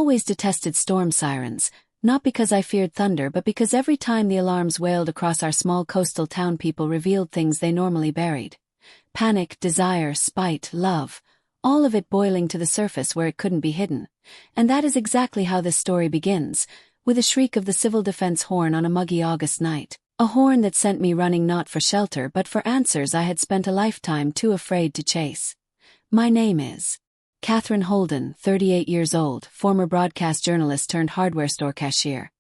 always detested storm sirens, not because I feared thunder but because every time the alarms wailed across our small coastal town people revealed things they normally buried. Panic, desire, spite, love, all of it boiling to the surface where it couldn't be hidden. And that is exactly how this story begins, with a shriek of the civil defense horn on a muggy August night. A horn that sent me running not for shelter but for answers I had spent a lifetime too afraid to chase. My name is Catherine Holden, 38 years old, former broadcast journalist turned hardware store cashier.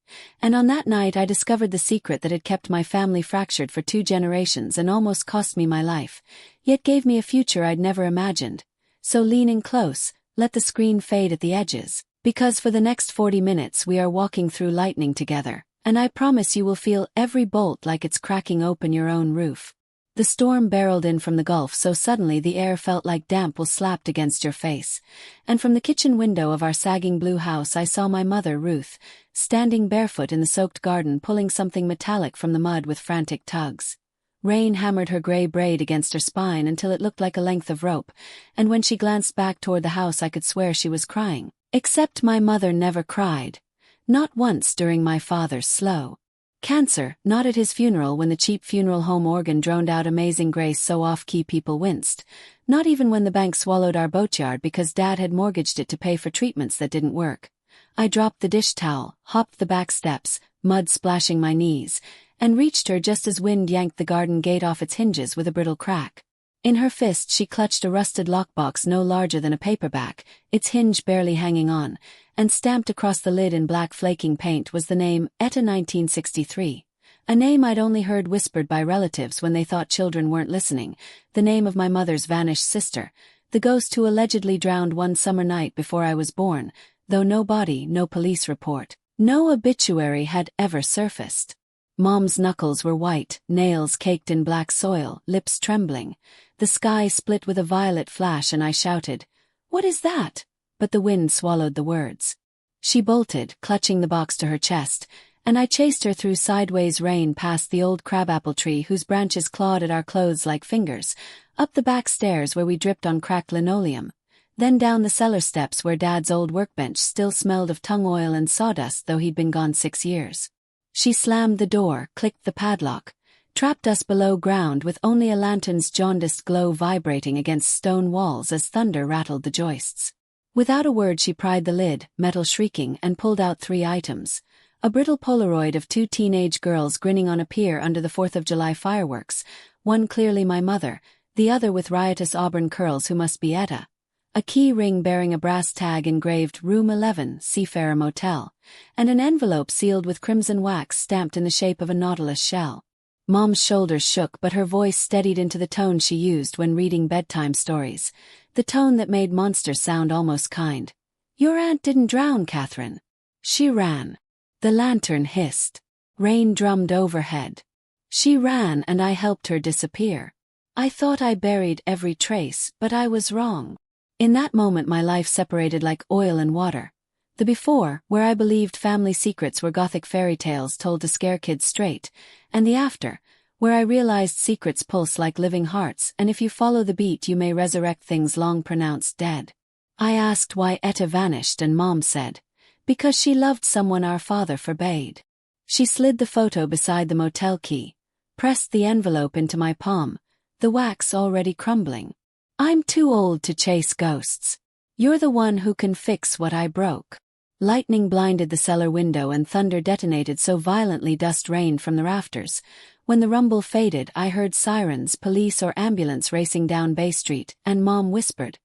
And on that night I discovered the secret that had kept my family fractured for 2 generations and almost cost me my life, yet gave me a future I'd never imagined. So lean in close, let the screen fade at the edges, because for the next 40 minutes we are walking through lightning together, and I promise you will feel every bolt like it's cracking open your own roof. The storm barreled in from the Gulf so suddenly the air felt like damp was slapped against your face, and from the kitchen window of our sagging blue house I saw my mother, Ruth, standing barefoot in the soaked garden pulling something metallic from the mud with frantic tugs. Rain hammered her gray braid against her spine until it looked like a length of rope, and when she glanced back toward the house I could swear she was crying. Except my mother never cried. Not once during my father's slow cancer, not at his funeral when the cheap funeral home organ droned out Amazing Grace so off-key people winced, not even when the bank swallowed our boatyard because Dad had mortgaged it to pay for treatments that didn't work. I dropped the dish towel, hopped the back steps, mud splashing my knees, and reached her just as wind yanked the garden gate off its hinges with a brittle crack. In her fist she clutched a rusted lockbox no larger than a paperback, its hinge barely hanging on, and stamped across the lid in black flaking paint was the name, Etta 1963. A name I'd only heard whispered by relatives when they thought children weren't listening, the name of my mother's vanished sister, the ghost who allegedly drowned one summer night before I was born, though no body, no police report, no obituary had ever surfaced. Mom's knuckles were white, nails caked in black soil, lips trembling. The sky split with a violet flash and I shouted, "What is that?" But the wind swallowed the words. She bolted, clutching the box to her chest, and I chased her through sideways rain past the old crabapple tree whose branches clawed at our clothes like fingers, up the back stairs where we dripped on cracked linoleum, then down the cellar steps where Dad's old workbench still smelled of tung oil and sawdust though he'd been gone 6 years. She slammed the door, clicked the padlock, trapped us below ground with only a lantern's jaundiced glow vibrating against stone walls as thunder rattled the joists. Without a word she pried the lid, metal shrieking, and pulled out 3 items. A brittle Polaroid of 2 teenage girls grinning on a pier under the 4th of July fireworks, one clearly my mother, the other with riotous auburn curls who must be Etta. A key ring bearing a brass tag engraved Room 11, Seafarer Motel, and an envelope sealed with crimson wax stamped in the shape of a nautilus shell. Mom's shoulders shook but her voice steadied into the tone she used when reading bedtime stories, the tone that made monsters sound almost kind. "Your aunt didn't drown, Catherine. She ran." The lantern hissed. Rain drummed overhead. She ran and I helped her disappear. I thought I buried every trace, but I was wrong. In that moment my life separated like oil and water. The before, where I believed family secrets were gothic fairy tales told to scare kids straight, and the after, where I realized secrets pulse like living hearts and if you follow the beat you may resurrect things long pronounced dead. I asked why Etta vanished and Mom said, "Because she loved someone our father forbade." She slid the photo beside the motel key, pressed the envelope into my palm, the wax already crumbling. "I'm too old to chase ghosts. You're the one who can fix what I broke." Lightning blinded the cellar window and thunder detonated so violently dust rained from the rafters. When the rumble faded I heard sirens, police or ambulance racing down Bay Street, and Mom whispered,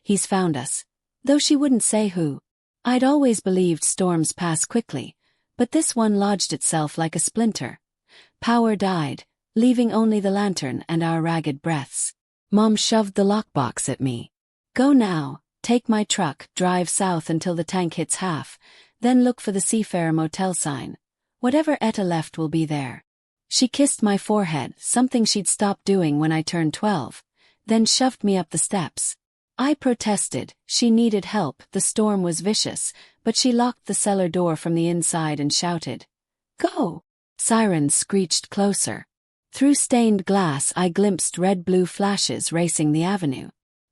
"He's found us." Though she wouldn't say who. I'd always believed storms pass quickly, but this one lodged itself like a splinter. Power died, leaving only the lantern and our ragged breaths. Mom shoved the lockbox at me. "Go now, take my truck, drive south until the tank hits half, then look for the Seafarer Motel sign. Whatever Etta left will be there." She kissed my forehead, something she'd stopped doing when I turned 12, then shoved me up the steps. I protested, she needed help, the storm was vicious, but she locked the cellar door from the inside and shouted, "Go!" Sirens screeched closer. Through stained glass I glimpsed red-blue flashes racing the avenue.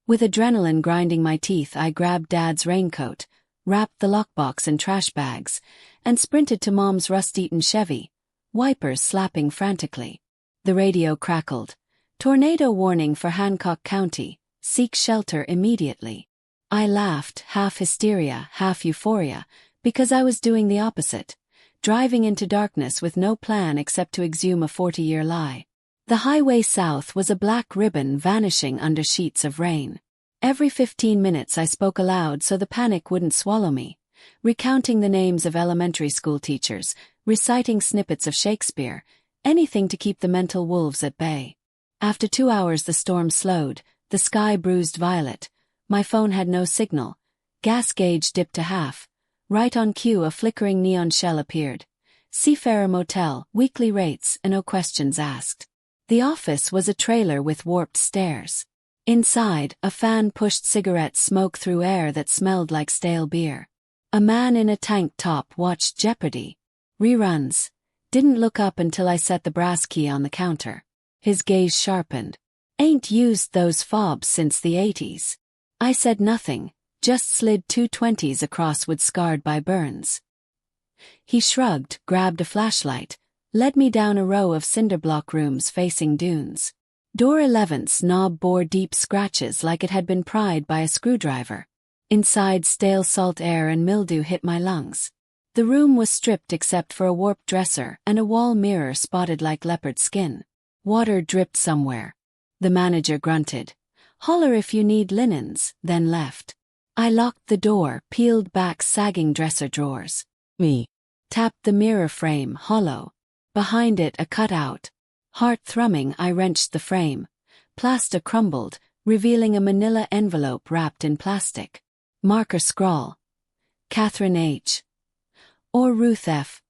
With adrenaline grinding my teeth I grabbed Dad's raincoat, wrapped the lockbox in trash bags, and sprinted to Mom's rust-eaten Chevy, wipers slapping frantically. The radio crackled. Tornado warning for Hancock County, seek shelter immediately. I laughed, half hysteria, half euphoria, because I was doing the opposite, driving into darkness with no plan except to exhume a 40-year lie. The highway south was a black ribbon vanishing under sheets of rain. Every 15 minutes I spoke aloud so the panic wouldn't swallow me, recounting the names of elementary school teachers, reciting snippets of Shakespeare, anything to keep the mental wolves at bay. After 2 hours the storm slowed, the sky bruised violet. My phone had no signal. Gas gauge dipped to half. Right on cue a flickering neon shell appeared. Seafarer Motel, weekly rates, and no questions asked. The office was a trailer with warped stairs. Inside, a fan pushed cigarette smoke through air that smelled like stale beer. A man in a tank top watched Jeopardy! Reruns. Didn't look up until I set the brass key on the counter. His gaze sharpened. Ain't used those fobs since the 80s. I said nothing, just slid 220s across wood scarred by burns. He shrugged, grabbed a flashlight, led me down a row of cinderblock rooms facing dunes. Door 11's knob bore deep scratches like it had been pried by a screwdriver. Inside, stale salt air and mildew hit my lungs. The room was stripped except for a warped dresser and a wall mirror spotted like leopard skin. Water dripped somewhere. The manager grunted. Holler if you need linens, then left. I locked the door, peeled back sagging dresser drawers. Tapped the mirror frame, hollow. Behind it a cutout. Heart thrumming, I wrenched the frame. Plaster crumbled, revealing a manila envelope wrapped in plastic. Marker scrawl. Catherine H. Or Ruth F.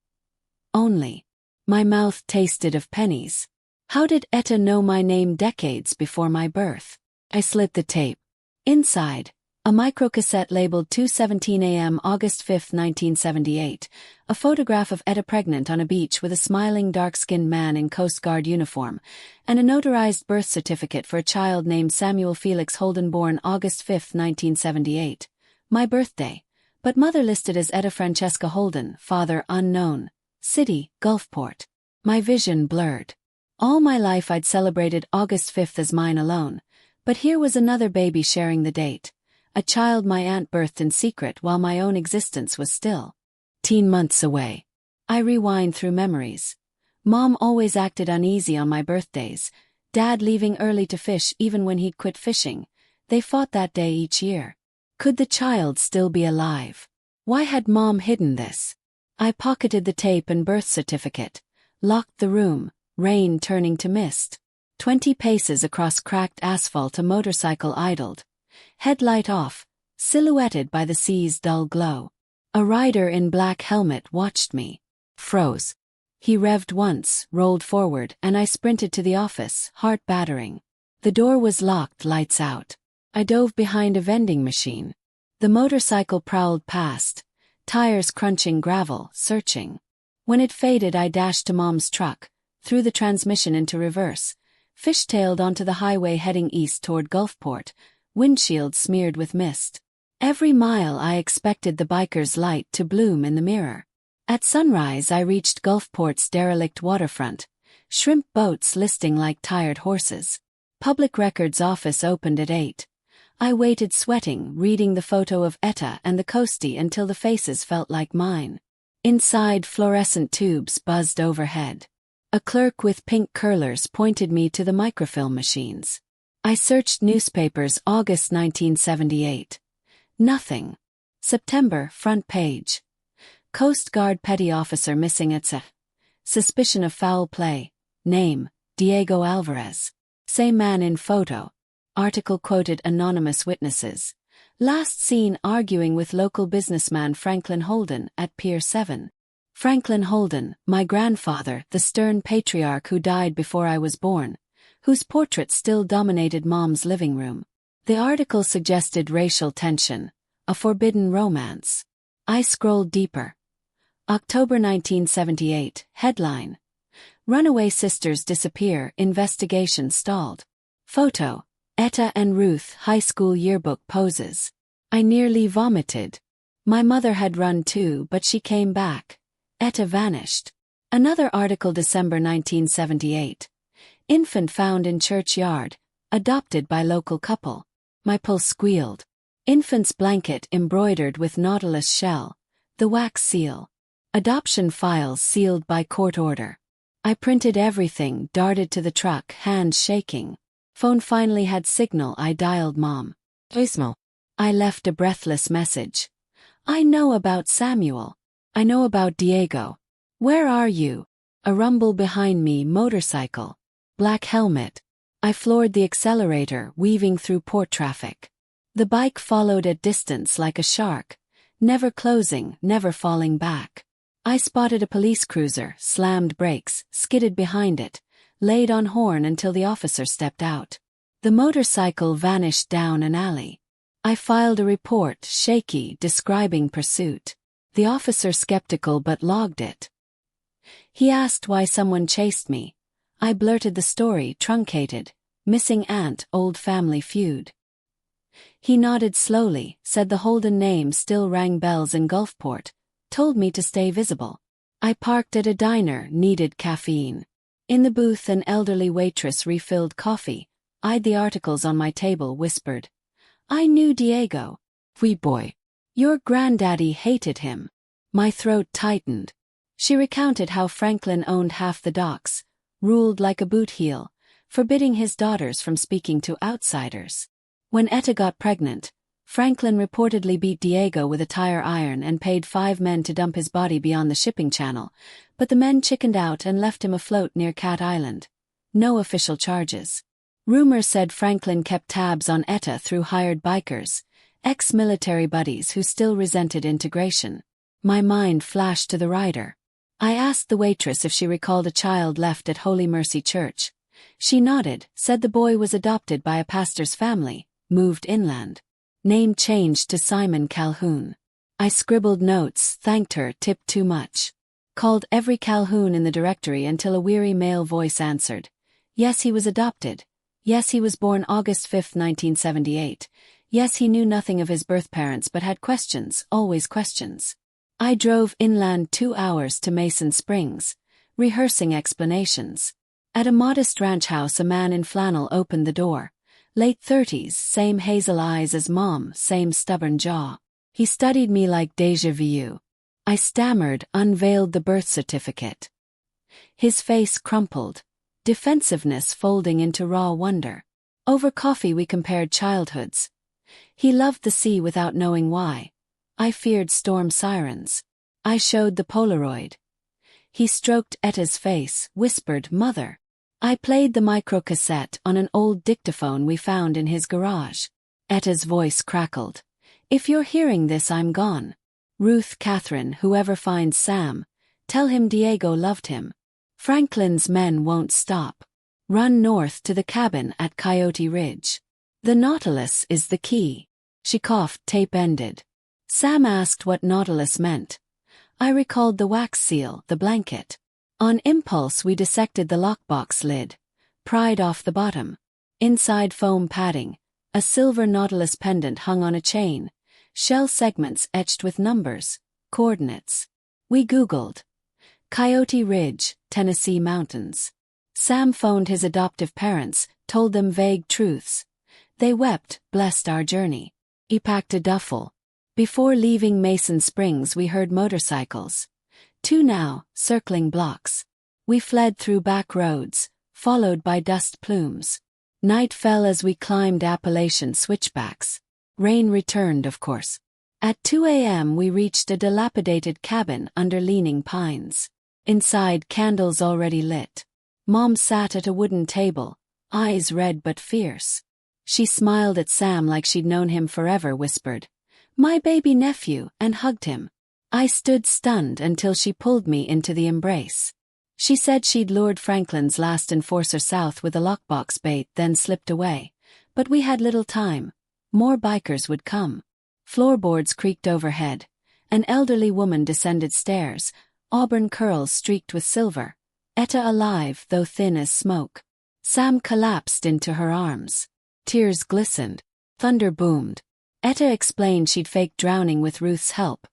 Only. My mouth tasted of pennies. How did Etta know my name decades before my birth? I slit the tape. Inside, a microcassette labeled 2:17 a.m. August 5, 1978, a photograph of Etta pregnant on a beach with a smiling dark-skinned man in Coast Guard uniform, and a notarized birth certificate for a child named Samuel Felix Holden born August 5, 1978. My birthday, but mother listed as Etta Francesca Holden, father unknown. City, Gulfport. My vision blurred. All my life I'd celebrated August 5th as mine alone, but here was another baby sharing the date. A child my aunt birthed in secret while my own existence was still 10 months away. I rewind through memories. Mom always acted uneasy on my birthdays, Dad leaving early to fish even when he'd quit fishing. They fought that day each year. Could the child still be alive? Why had Mom hidden this? I pocketed the tape and birth certificate, locked the room, rain turning to mist. 20 paces across cracked asphalt a motorcycle idled. Headlight off, silhouetted by the sea's dull glow. A rider in black helmet watched me. Froze. He revved once, rolled forward, and I sprinted to the office, heart battering. The door was locked, lights out. I dove behind a vending machine. The motorcycle prowled past, tires crunching gravel, searching. When it faded I dashed to Mom's truck, threw the transmission into reverse, fishtailed onto the highway heading east toward Gulfport, windshield smeared with mist. Every mile I expected the biker's light to bloom in the mirror. At sunrise I reached Gulfport's derelict waterfront, shrimp boats listing like tired horses. Public Records Office opened at 8. I waited sweating, reading the photo of Etta and the coastie until the faces felt like mine. Inside, fluorescent tubes buzzed overhead. A clerk with pink curlers pointed me to the microfilm machines. I searched newspapers August 1978. Nothing. September, front page. Coast Guard petty officer missing at sea. Suspicion of foul play. Name, Diego Alvarez. Same man in photo. Article quoted anonymous witnesses. Last seen arguing with local businessman Franklin Holden at Pier 7. Franklin Holden, my grandfather, the stern patriarch who died before I was born, whose portrait still dominated Mom's living room. The article suggested racial tension, a forbidden romance. I scrolled deeper. October 1978, headline. Runaway sisters disappear, investigation stalled. Photo. Etta and Ruth, high school yearbook poses. I nearly vomited. My mother had run too, but she came back. Etta vanished. Another article, December 1978. Infant found in churchyard, adopted by local couple. My pulse squealed. Infant's blanket embroidered with nautilus shell, the wax seal. Adoption files sealed by court order. I printed everything, darted to the truck, hands shaking. Phone finally had signal. I dialed Mom. Voicemail. I left a breathless message. I know about Samuel. I know about Diego. Where are you? A rumble behind me, motorcycle. Black helmet. I floored the accelerator, weaving through port traffic. The bike followed at distance like a shark, never closing, never falling back. I spotted a police cruiser, slammed brakes, skidded behind it, laid on horn until the officer stepped out. The motorcycle vanished down an alley. I filed a report, shaky, describing pursuit. The officer skeptical but logged it. He asked why someone chased me. I blurted the story, truncated. Missing aunt, old family feud. He nodded slowly, said the Holden name still rang bells in Gulfport, told me to stay visible. I parked at a diner, needed caffeine. In the booth an elderly waitress refilled coffee, eyed the articles on my table, whispered, I knew Diego. Wee boy. Your granddaddy hated him. My throat tightened. She recounted how Franklin owned half the docks, ruled like a boot heel, forbidding his daughters from speaking to outsiders. When Etta got pregnant, Franklin reportedly beat Diego with a tire iron and paid 5 men to dump his body beyond the shipping channel, but the men chickened out and left him afloat near Cat Island. No official charges. Rumors said Franklin kept tabs on Etta through hired bikers, ex-military buddies who still resented integration. My mind flashed to the rider. I asked the waitress if she recalled a child left at Holy Mercy Church. She nodded, said the boy was adopted by a pastor's family, moved inland. Name changed to Simon Calhoun. I scribbled notes, thanked her, tipped too much. Called every Calhoun in the directory until a weary male voice answered. Yes, he was adopted. Yes, he was born August 5, 1978. Yes, he knew nothing of his birth parents but had questions, always questions. I drove inland 2 hours to Mason Springs, rehearsing explanations. At a modest ranch house a man in flannel opened the door. Late 30s, same hazel eyes as Mom, same stubborn jaw. He studied me like déjà vu. I stammered, unveiled the birth certificate. His face crumpled, defensiveness folding into raw wonder. Over coffee we compared childhoods. He loved the sea without knowing why. I feared storm sirens. I showed the Polaroid. He stroked Etta's face, whispered, Mother. I played the microcassette on an old dictaphone we found in his garage. Etta's voice crackled. If you're hearing this, I'm gone. Ruth, Catherine, whoever finds Sam, tell him Diego loved him. Franklin's men won't stop. Run north to the cabin at Coyote Ridge. The Nautilus is the key. She coughed, tape ended. Sam asked what Nautilus meant. I recalled the wax seal, the blanket. On impulse we dissected the lockbox lid, pried off the bottom. Inside foam padding, a silver Nautilus pendant hung on a chain, shell segments etched with numbers, coordinates. We Googled. Coyote Ridge, Tennessee mountains. Sam phoned his adoptive parents, told them vague truths. They wept, blessed our journey. He packed a duffel. Before leaving Mason Springs we heard motorcycles. 2 now, circling blocks. We fled through back roads, followed by dust plumes. Night fell as we climbed Appalachian switchbacks. Rain returned, of course. At 2 a.m. we reached a dilapidated cabin under leaning pines. Inside, candles already lit. Mom sat at a wooden table, eyes red but fierce. She smiled at Sam like she'd known him forever, whispered, My baby nephew, and hugged him. I stood stunned until she pulled me into the embrace. She said she'd lured Franklin's last enforcer south with a lockbox bait, then slipped away. But we had little time. More bikers would come. Floorboards creaked overhead. An elderly woman descended stairs, auburn curls streaked with silver. Etta alive, though thin as smoke. Sam collapsed into her arms. Tears glistened. Thunder boomed. Etta explained she'd faked drowning with Ruth's help,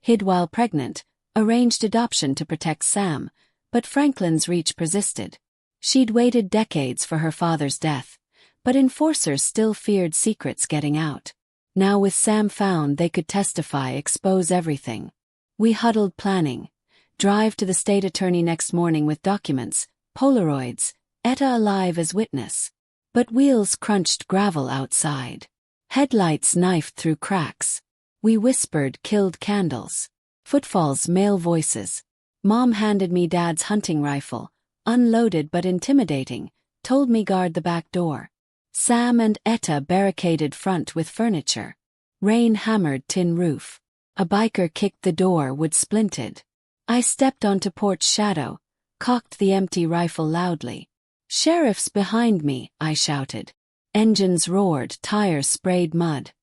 hid while pregnant, arranged adoption to protect Sam, but Franklin's reach persisted. She'd waited decades for her father's death, but enforcers still feared secrets getting out. Now with Sam found, they could testify, expose everything. We huddled planning. Drive to the state attorney next morning with documents, Polaroids, Etta alive as witness. But wheels crunched gravel outside. Headlights knifed through cracks. We whispered, killed candles. Footfalls, male voices. Mom handed me Dad's hunting rifle, unloaded but intimidating, told me guard the back door. Sam and Etta barricaded front with furniture. Rain hammered tin roof. A biker kicked the door, wood splinted. I stepped onto porch shadow, cocked the empty rifle loudly. "Sheriff's behind me," I shouted. Engines roared, tires sprayed mud.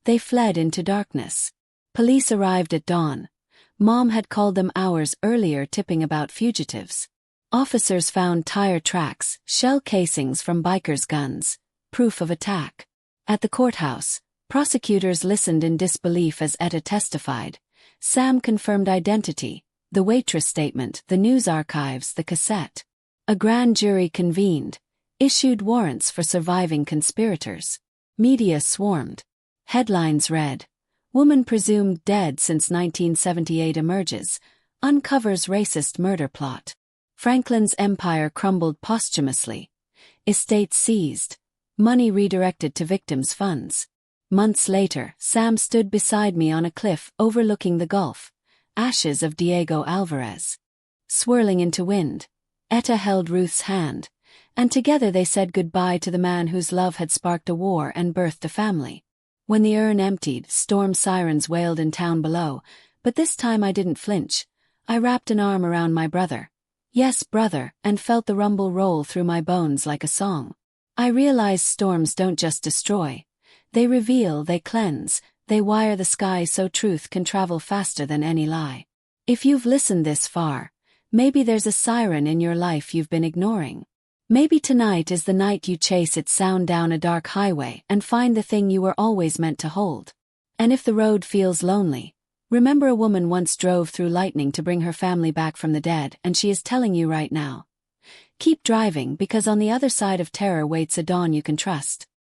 They fled into darkness. Police arrived at dawn. Mom had called them hours earlier, tipping about fugitives. Officers found tire tracks, shell casings from bikers' guns, proof of attack. At the courthouse, prosecutors listened in disbelief as Etta testified. Sam confirmed identity, the waitress statement, the news archives, the cassette. A grand jury convened, issued warrants for surviving conspirators. Media swarmed. Headlines read, "Woman presumed dead since 1978 emerges, uncovers racist murder plot." Franklin's empire crumbled posthumously. Estate seized. Money redirected to victims' funds. Months later, Sam stood beside me on a cliff overlooking the Gulf. Ashes of Diego Alvarez. Swirling into wind, Etta held Ruth's hand, and together they said goodbye to the man whose love had sparked a war and birthed a family. When the urn emptied, storm sirens wailed in town below, but this time I didn't flinch. I wrapped an arm around my brother. Yes, brother, and felt the rumble roll through my bones like a song. I realized storms don't just destroy. They reveal, they cleanse, they wire the sky so truth can travel faster than any lie. If you've listened this far, maybe there's a siren in your life you've been ignoring. Maybe tonight is the night you chase its sound down a dark highway and find the thing you were always meant to hold. And if the road feels lonely, remember a woman once drove through lightning to bring her family back from the dead, and she is telling you right now. Keep driving, because on the other side of terror waits a dawn you can trust.